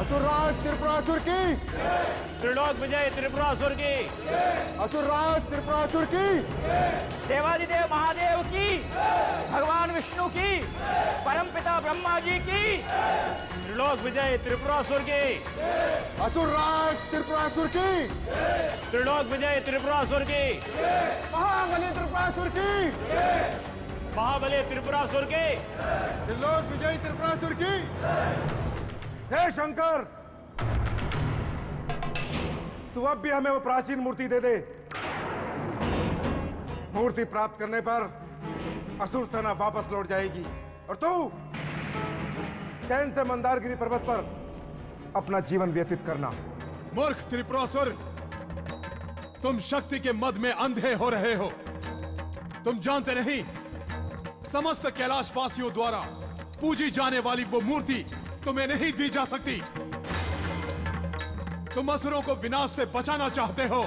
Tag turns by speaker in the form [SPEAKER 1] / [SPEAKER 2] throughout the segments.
[SPEAKER 1] असुरराज त्रिपुरासुर की,
[SPEAKER 2] त्रिलोक विजय त्रिपुरासुर की,
[SPEAKER 1] असुरराज त्रिपुरासुर की,
[SPEAKER 3] देवादिदेव महादेव की, भगवान विष्णु की, परमपिता ब्रह्मा जी की,
[SPEAKER 2] त्रिलोक विजय त्रिपुरासुर की,
[SPEAKER 1] असुरराज त्रिपुरासुर की,
[SPEAKER 2] त्रिलोक विजय त्रिपुरासुर की,
[SPEAKER 1] महाबली त्रिपुरासुर की,
[SPEAKER 2] महाबली त्रिपुरासुर की,
[SPEAKER 1] त्रिलोक विजय त्रिपुरासुर की।
[SPEAKER 4] हे शंकर, तू अब भी हमें वो प्राचीन मूर्ति दे दे। मूर्ति प्राप्त करने पर असुर सेना वापस लौट जाएगी और तू चैन से मंदारगिरी पर्वत पर अपना जीवन व्यतीत करना।
[SPEAKER 5] मूर्ख त्रिपुरासुर, तुम शक्ति के मद में अंधे हो रहे हो। तुम जानते नहीं, समस्त कैलाशवासियों द्वारा पूजी जाने वाली वो मूर्ति तुम्हें नहीं दी जा सकती। तुम असुरों को विनाश से बचाना चाहते हो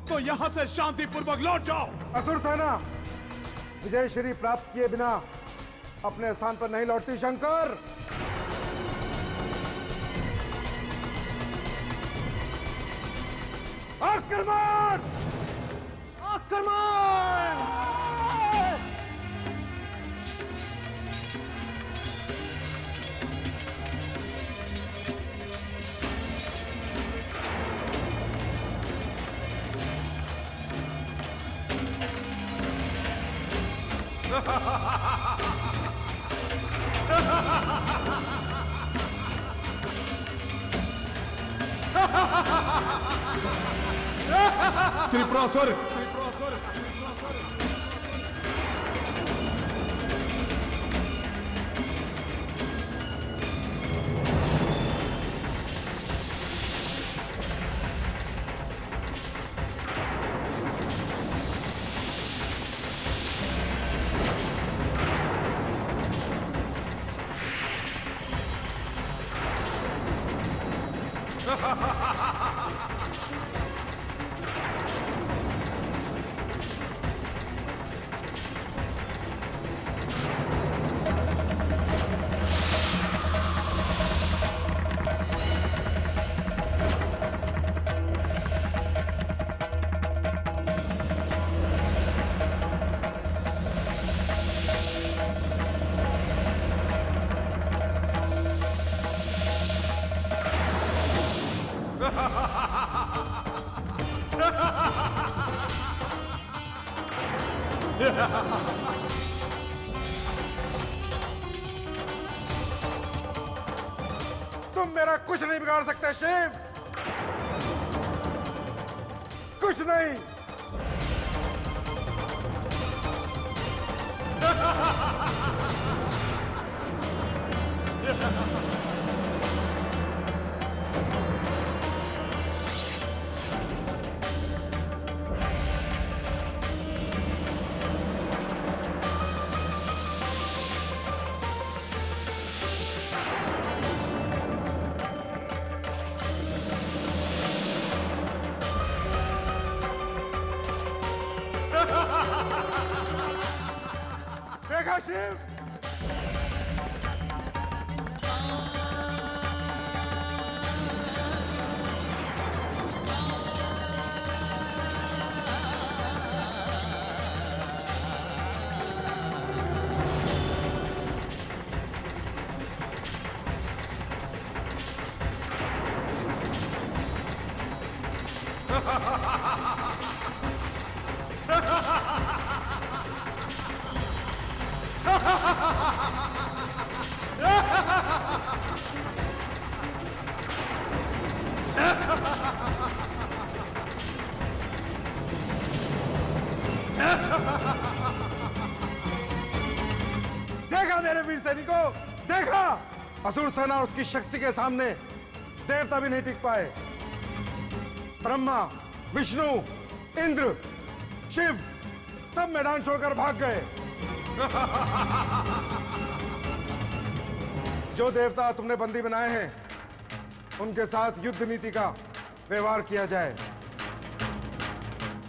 [SPEAKER 5] तो यहां से शांतिपूर्वक लौट जाओ।
[SPEAKER 4] असुर सेना विजय श्री प्राप्त किए बिना अपने स्थान पर नहीं लौटती। शंकर, आक्रमण!
[SPEAKER 3] आक्रमण!
[SPEAKER 5] त्रिपुरासुर,
[SPEAKER 4] तुम मेरा कुछ नहीं बिगाड़ सकते शिव, कुछ नहीं। देखा शिव, देखा मेरे वीर सैनिकों, देखा असुर सेना और उसकी शक्ति के सामने देवता भी नहीं टिक पाए। ब्रह्मा, विष्णु, इंद्र, शिव सब मैदान छोड़कर भाग गए। जो देवता तुमने बंदी बनाए हैं उनके साथ युद्ध नीति का व्यवहार किया जाए।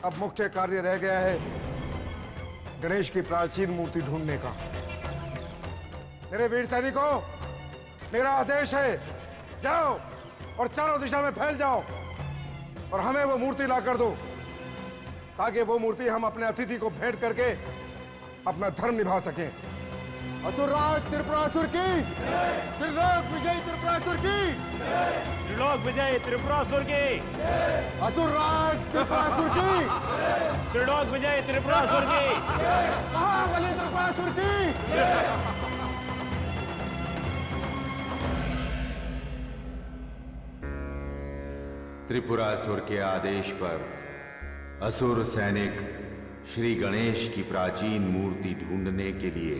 [SPEAKER 4] अब मुख्य कार्य रह गया है गणेश की प्राचीन मूर्ति ढूंढने का। मेरे वीर सैनिकों, मेरा आदेश है, जाओ और चारों दिशा में फैल जाओ और हमें वो मूर्ति ला कर दो, ताकि वो मूर्ति हम अपने अतिथि को भेंट करके अपना धर्म निभा सकें।
[SPEAKER 1] असुरराज त्रिपुरासुर की, त्रिलोक विजयी त्रिपुरासुर की,
[SPEAKER 2] त्रिलोक विजय त्रिपुरासुर की,
[SPEAKER 1] असुरराज त्रिपुरासुर की,
[SPEAKER 2] त्रिलोक विजय त्रिपुरासुर की,
[SPEAKER 1] महाबली त्रिपुरासुर की।
[SPEAKER 6] त्रिपुरासुर के आदेश पर असुर सैनिक श्री गणेश की प्राचीन मूर्ति ढूंढने के लिए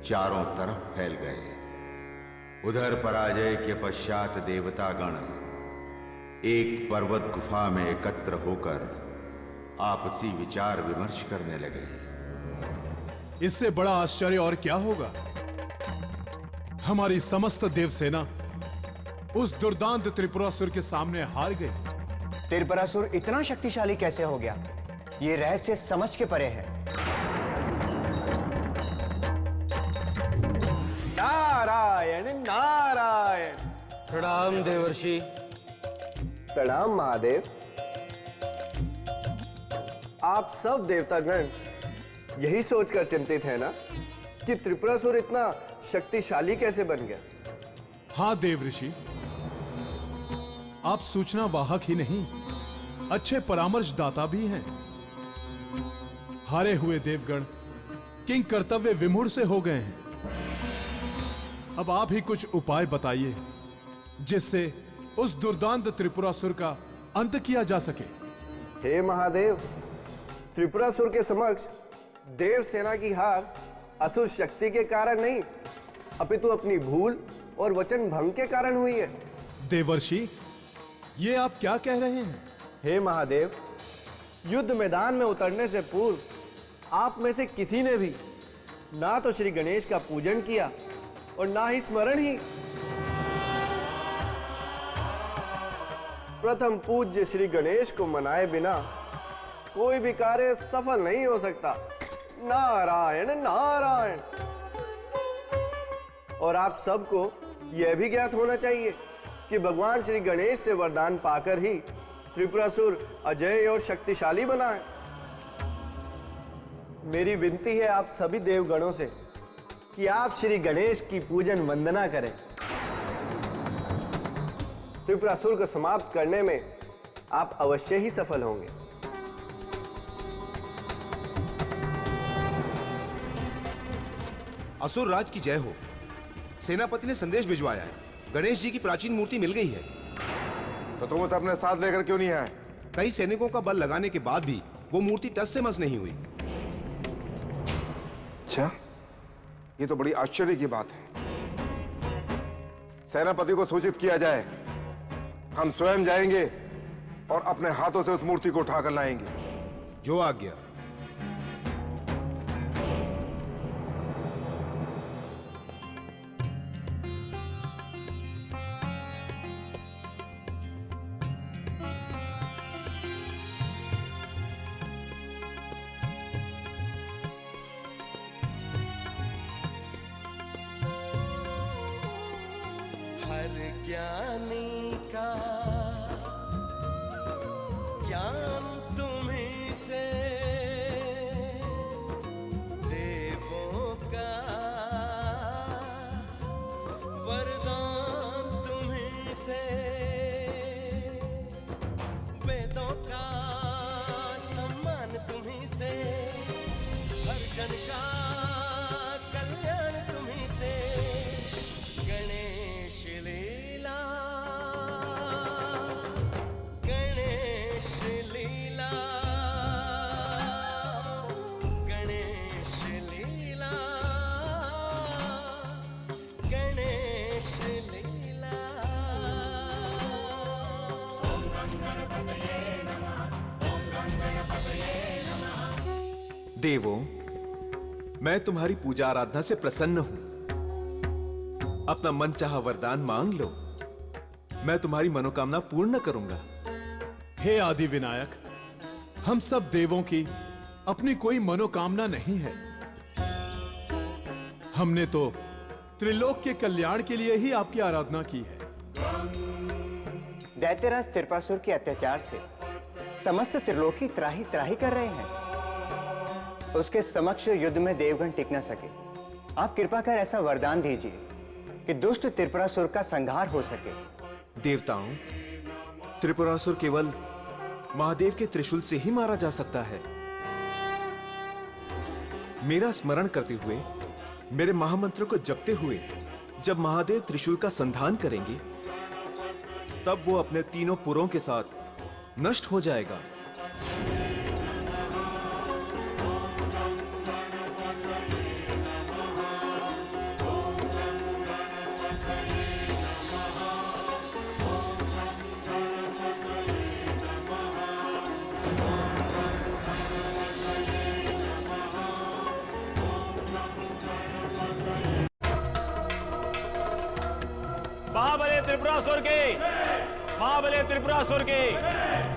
[SPEAKER 6] चारों तरफ फैल गए। उधर पराजय के पश्चात देवतागण एक पर्वत गुफा में एकत्र होकर आपसी विचार विमर्श करने लगे।
[SPEAKER 5] इससे बड़ा आश्चर्य और क्या होगा? हमारी समस्त देवसेना उस दुर्दांत त्रिपुरासुर के सामने हार गई।
[SPEAKER 7] त्रिपुरासुर इतना शक्तिशाली कैसे हो गया, ये रहस्य समझ के परे है।
[SPEAKER 8] नारायण नारायण।
[SPEAKER 3] प्रणाम देवर्षि।
[SPEAKER 8] प्रणाम महादेव। आप सब देवतागण यही सोचकर चिंतित हैं ना कि त्रिपुरासुर इतना शक्तिशाली कैसे बन गया?
[SPEAKER 5] हाँ देव ऋषि, आप सूचना वाहक ही नहीं, अच्छे परामर्शदाता भी हैं। हारे हुए देवगण किंग कर्तव्य विमूढ़ से हो गए हैं। अब आप ही कुछ उपाय बताइए जिससे उस दुर्दांत त्रिपुरासुर का अंत किया जा सके।
[SPEAKER 8] हे महादेव, त्रिपुरासुर के समक्ष देव सेना की हार असुर शक्ति के कारण नहीं, अपितु अपनी भूल और वचन भंग के कारण हुई है।
[SPEAKER 5] देवर्षि, ये आप क्या कह रहे हैं?
[SPEAKER 8] हे महादेव, युद्ध मैदान में उतरने से पूर्व आप में से किसी ने भी ना तो श्री गणेश का पूजन किया और ना ही स्मरण ही। प्रथम पूज्य श्री गणेश को मनाए बिना कोई भी कार्य सफल नहीं हो सकता। नारायण नारायण। और आप सबको यह भी ज्ञात होना चाहिए कि भगवान श्री गणेश से वरदान पाकर ही त्रिपुरासुर अजय और शक्तिशाली बना है। मेरी विनती है आप सभी देवगणों से कि आप श्री गणेश की पूजन वंदना करें। त्रिपुरासुर को समाप्त करने में आप अवश्य ही सफल होंगे।
[SPEAKER 9] असुर राज की जय हो। सेनापति ने संदेश भिजवाया है, गणेश जी की प्राचीन मूर्ति मिल गई है।
[SPEAKER 4] तो तुम उसे अपने साथ लेकर क्यों नहीं आए?
[SPEAKER 9] कई सैनिकों का बल लगाने के बाद भी वो मूर्ति टस से मस नहीं हुई।
[SPEAKER 4] अच्छा, ये तो बड़ी आश्चर्य की बात है। सेनापति को सूचित किया जाए, हम स्वयं जाएंगे और अपने हाथों से उस मूर्ति को उठाकर लाएंगे।
[SPEAKER 9] जो आज्ञा।
[SPEAKER 10] हर ज्ञानी का ज्ञान तुम्हीं से, देवों का वरदान तुम्हीं से, वेदों का सम्मान तुम्हीं से, हर जन का कल्याण तुम्हीं से। गणेश लीला, गणेश लीला, गणेश लीला, गणेश लीला। ओम गणपतये नमः, ओम गणपतये नमः।
[SPEAKER 11] देवों, मैं तुम्हारी पूजा आराधना से प्रसन्न हूं। अपना मनचाहा वरदान मांग लो, मैं तुम्हारी मनोकामना पूर्ण करूंगा।
[SPEAKER 5] हे आदि विनायक, हम सब देवों की अपनी कोई मनोकामना नहीं है। हमने तो त्रिलोक के कल्याण के लिए ही आपकी आराधना की है।
[SPEAKER 7] दैत्यराज त्रिपुरासुर के अत्याचार से समस्त त्रिलोकी त्राही त्राही कर रहे हैं। उसके समक्ष युद्ध में देवगण टिक न सके। आप कृपा कर ऐसा वरदान दीजिए कि दुष्ट त्रिपुरासुर का संहार हो सके।
[SPEAKER 11] देवताओं, त्रिपुरासुर केवल महादेव के त्रिशूल से ही मारा जा सकता है। मेरा स्मरण करते हुए, मेरे महामंत्र को जपते हुए जब महादेव त्रिशूल का संधान करेंगे, तब वो अपने तीनों पुरों के साथ नष्ट हो जाएगा।
[SPEAKER 2] महाबले त्रिपुरासुर के, महाबले त्रिपुरासुर के,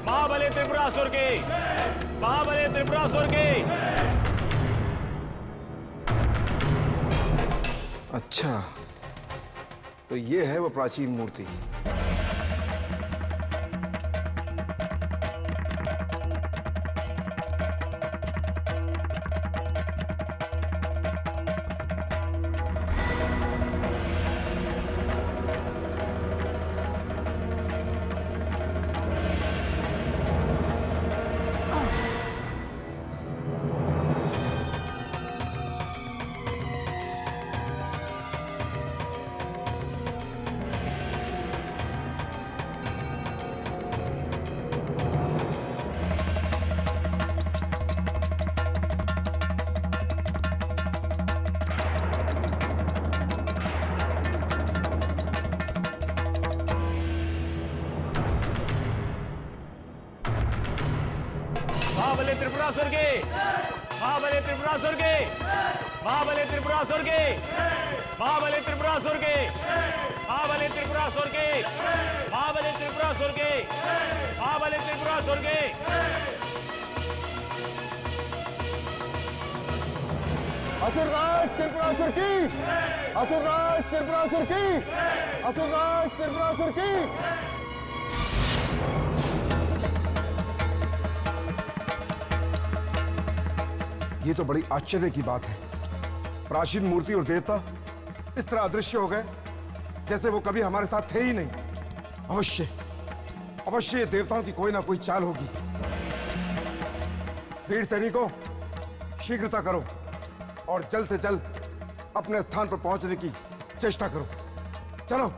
[SPEAKER 2] महाबले त्रिपुरासुर के, महाबले त्रिपुरासुर के।
[SPEAKER 9] अच्छा, तो ये है वो प्राचीन मूर्ति।
[SPEAKER 2] महाबले त्रिपुरासुर के, महाबले त्रिपुरासुर के, महाबले त्रिपुरासुर के, महाबले त्रिपुरासुर के, महाबले त्रिपुरासुर के, महाबले त्रिपुरासुर के, महाबले त्रिपुरासुर के।
[SPEAKER 1] असुरराज त्रिपुरासुर की, असुरराज त्रिपुरासुर की, असुरराज त्रिपुरासुर की।
[SPEAKER 4] ये तो बड़ी आश्चर्य की बात है। प्राचीन मूर्ति और देवता इस तरह अदृश्य हो गए जैसे वो कभी हमारे साथ थे ही नहीं। अवश्य अवश्य ये देवताओं की कोई ना कोई चाल होगी। वीर सैनिकों, शीघ्रता करो और जल्द से जल्द अपने स्थान पर पहुंचने की चेष्टा करो। चलो।